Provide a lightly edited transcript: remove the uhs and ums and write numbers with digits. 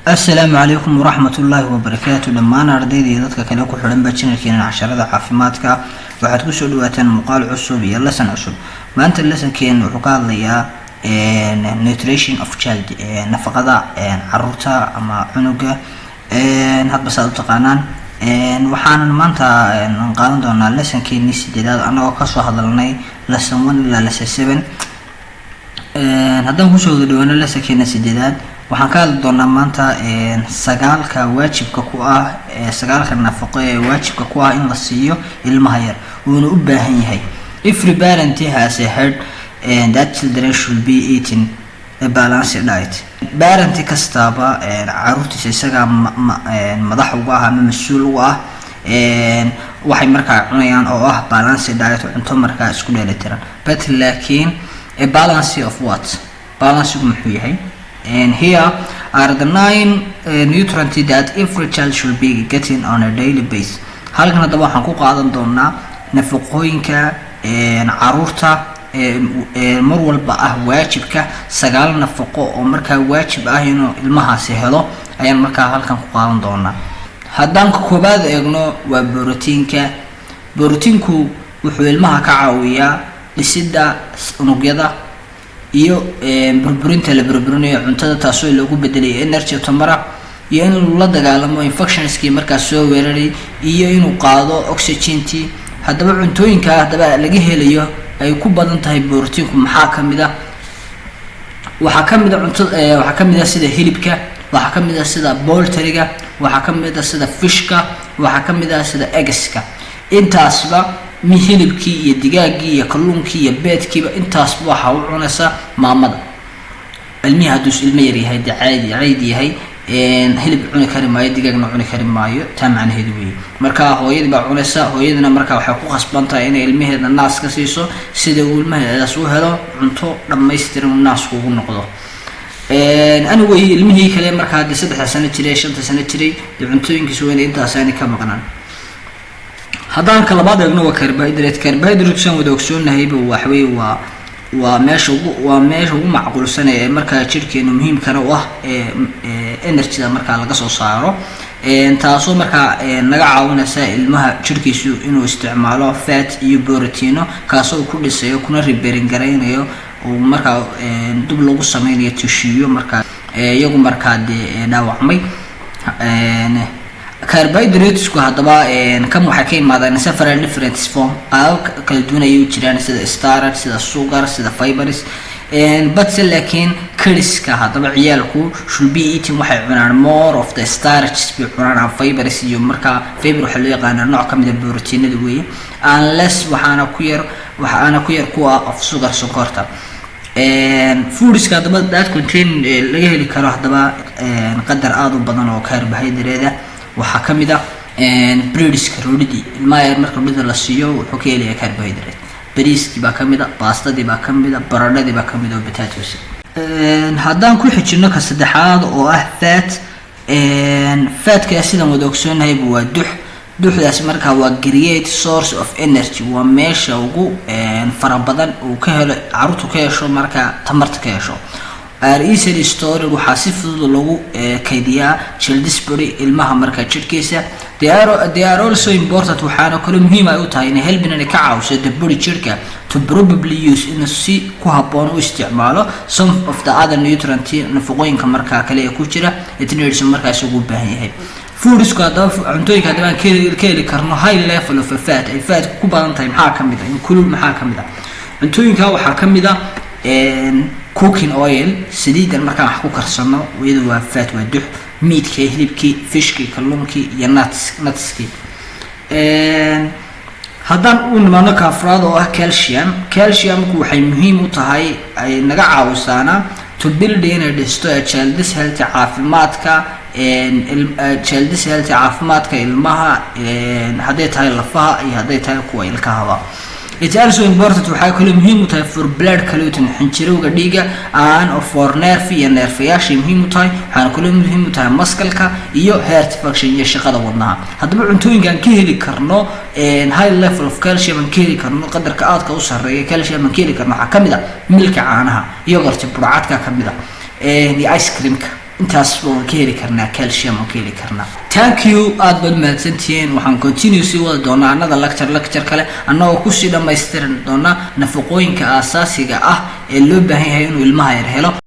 السلام عليكم ورحمة الله وبركاته. لما أنا رديدي ضدك كان يكون حلم بتشنل كنا عشرة عافيماتك waxaad ku soo dhawaataan muuqaal cusub iyo lesson cusub. maanta lesson-keen wuxuu ka hadlayaa nutrition of child, nafaqada carruurta ama cunuga hadba saad u taqaanaan. waxaan maanta qaadan doonaa lesson-keeni sideedaad anagoo ka soo hadalnay lesson 1 ilaa lesson 7. haddaan ku soo dhawaano lesson-keena sideedaad waxaan ka hadli doonaa maanta sagaalka waajibka ku ah sagaalka nafaqo ee waajibka ku ah in la siiyo ilmaha yar wuuna u baahan yahay. Every parent has a heard that children should be eating a balanced diet. parent kastaba carruurtiisa isaga madax uga ah ama mas'uul uga ah waxay markaa cunayaan oo ah balanced diet, cunto markaa isku dheelitiran. but laakiin a balance of what? balance muxuu yahay? And here are the 9 nutrients that every child should be getting on a daily basis. halkan hadaba waxaan ku qaadan doonaa nafaqooyinka carruurta mar walba ah waajibka sagaal nafaqo oo markaa waajib ah inuu ilmahaasi helo ayaan markaa halkan ku qaadan doonaa. haddaan koobaad eegno waa borotiinka. borotiinku wuxuu ilmaha ka caawiyaa dhisidda unugyada iyo burburinta la burburinayo cuntada taasoo lagu bedelayo energy tamara iyo in la dagaalamo infectionskii markaa soo weeraray iyo inuu qaado oxygentii. haddaba cuntooyinka haddaba laga helayo ay ku badan tahay borotiinku maxaa kamid ah? waxaa kamid ah sida hilibka, waxaa kamid ah sida poultryga, waxaa kamid ah sida fishka, waxaa kamid ah sida eggska. intaasba hilibkii iyo digaagii iyo kalluunkii iyo beedkiiba intaasba waxa uu cunaysa maamada. ilmihi hadduu ilmo yar yahay caadi yahay hilib cuni kari maayo, digaagna cuni kari maayo, taa macnaheedu weeye. marka hooyadii baa cunaysa, hooyadina marka waxay ku khasban tahay inay ilmaheeda naas ka siiso sida uu ilmaheedaas u helo cunto dhammaystiran uu naasku ugu noqdo. anigu ilmihii kale marka hadda 3 sano jiray 5 sano jiray cuntooyinkiisu weyn intaas aanay ka maqnaan. haddaan ka labaad eegno waa carbohydrate. carbohydrate shan wada ogsoonahay waxa weeye waa meesha ugu macquulsan ee markaa jirkeena muhiimkana u ah energy-da markaa laga soo saaro taasoo markaa naga caawinaysa ilmaha jirkiisu inuu isticmaalo fat iyo borotiino kaasoo ku dhisayo kuna repairing gareynayo oo markaa dib lagu sameynayo tishiyo markaa iyagu markaa dhaawacmay. carbohydrates-ku haddaba kan waxay ka yimaadaan several different form qaab kala duwan ayay jiraan sida starch, sida sugar, sida fibers. but laakiin kaliska haddaba ciyaalku should be eating waxay cunaan more of the starch bi cunaan fibers iyo markaa fiber waxa loo yaqaan nooc kamid ah borotiinada weeye unless waxaana ku yar kuwa of sugar sonkorta. foods haddaba that contain laga heli karo haddaba qadar aad u badan oo carbohydrate waxaa kamid ah breadska, roodhidii ilmaha marka roodhida la siiyo wuxuu ka helayaa carbohydrate. bariiskii baa kamid ah, baastadii baa kamid ah, baradhadii baa kamid ah, potatoes. haddaan ku xijino ka saddexaad oo ah fatka sidaan wada ogsoonahay waa duxdaas markaa waa great source of energy. waa meesha ugu fara badan uu ka helo carruurtu ka hesho markaa tamarta ka hesho. easily stored waxaa si fudud lagu kaydiyaa child's body ilmaha markaa jirkiisa. they are also important waxaana kale muhiim ay u tahay inay helbin inay ka caawiso the body jirka to probably use inuu si ku habboon u isticmaalo some of the other nutrients nafaqooyinka markaa kale ee ku jira etneeds markaas ugu baahan yahay. foodsku haddaba cuntooyinka haddaba aan ka heli karno high level of fat ay fat ku badan tahay maxaa kamid ah? include maxaa kamid ah? cuntooyinka waxaa kamid ah cooking oil, saliidan markaan wax ku karsano iyadu waa fat, waa dux. meatka, hilibkii, fishkii, kalluunkii iyo nutskii. haddaan u nimaano ka afraad oo ah calciumku waxay muhiim u tahay ay naga caawisaana to build inay dhisto child's health caafimaadka ilmaha hadday tahay lafaha iyo hadday tahay kuwa ilkahaba. it's also important waxay kale muhiim u tahay for blood clotting xinjirowga dhiiga and for nerve iyo neerfayaasha muhiim u tahay. waxaan kale muhiim u tahay maskalka iyo heart function iyo shaqada wadnaha. haddaba cuntooyinkan ka heli karno high level of calcium ka heli karno qadarka aadka u sareeya calcium ka heli karno waxaa kamid ah milka caanaha, yogurt, burcadka kamid ah iyo ice creamka. intaas waan ka heli karnaa calcium oo ka heli karnaa. Thank you aad baad mahadsantihiin. waxaan continuously wada doonaa another lecture kale annagoo ku sii dhammaystiran doona nafaqooyinka aasaasiga ah ee loo baahan yahay inuu ilmaha yar helo.